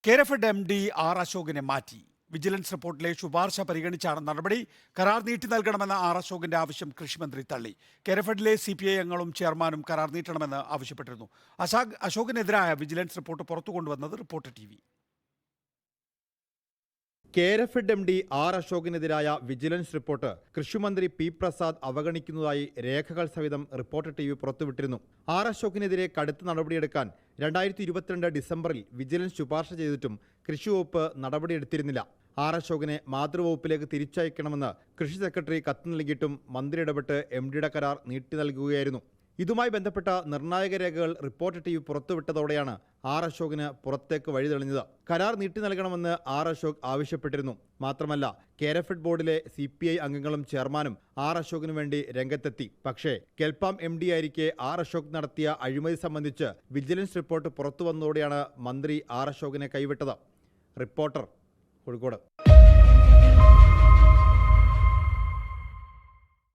Kerafed MD R അശോകിനെ മാറ്റി. Vigilance റിപ്പോർട്ടിലെ ശുപാർശ പരിഗണിച്ചാണ് നടപടി. കരാർ നീട്ടി നൽകണമെന്ന ആർ അശോകിന്റെ ആവശ്യം കൃഷിമന്ത്രി തള്ളി. കേരഫെഡിലെ CPI അംഗങ്ങളും ചെയർമാനും കരാർ നീട്ടണമെന്ന് ആവശ്യപ്പെട്ടിരുന്നു. അശോകിനെതിരായ വിജിലൻസ് റിപ്പോർട്ട് പുറത്തുകൊണ്ടുവന്നത് reporter TV. Kerafed MD R അശോകിനെതിരായ വിജിലൻസ് റിപ്പോർട്ട് കൃഷിമന്ത്രി P. പ്രസാദ് അവഗണിക്കുന്നതായി രേഖകൾ സഹിതം റിപ്പോർട്ടർ TV പുറത്തുവിട്ടിരുന്നു. ആർ അശോകിനെതിരെ കടുത്ത നടപടിയെടുക്കാൻ 2022 ഡിസംബറിൽ വിജിലൻസ് ശുപാർശ ചെയ്തിട്ടും കൃഷിവകുപ്പ് നടപടിയെടുത്തിരുന്നില്ല. ആർ അശോകിനെ മാതൃവകുപ്പിലേക്ക് തിരിച്ചയക്കണമെന്ന് കൃഷി സെക്രട്ടറി കത്ത് നൽകിയിട്ടും മന്ത്രി ഇടപെട്ട് MDയുടെ കരാർ നീട്ടി നൽകുകയായിരുന്നു. ഇതുമായി ബന്ധപ്പെട്ട നിർണായക രേഖകൾ റിപ്പോർട്ടർ TV പുറത്തുവിട്ടതോടെയാണ് ആർ അശോകിന് പുറത്തേക്ക് വഴി തെളിഞ്ഞത്. കരാർ നീട്ടി നൽകണമെന്ന് ആർ അശോക് ആവശ്യപ്പെട്ടിരുന്നു. മാത്രമല്ല, കേരഫെഡ് ബോർഡിലെ CPI അംഗങ്ങളും ചെയർമാനും ആർ അശോകിനു വേണ്ടി രംഗത്തെത്തി. പക്ഷേ കെൽപാം MD ആയിരിക്കെ ആർ അശോക് നടത്തിയ അഴിമതി സംബന്ധിച്ച് വിജിലൻസ് റിപ്പോർട്ട് പുറത്തുവന്നതോടെയാണ് മന്ത്രി ആർ അശോകിനെ കൈവിട്ടത്. റിപ്പോർട്ടർ, കോഴിക്കോട്.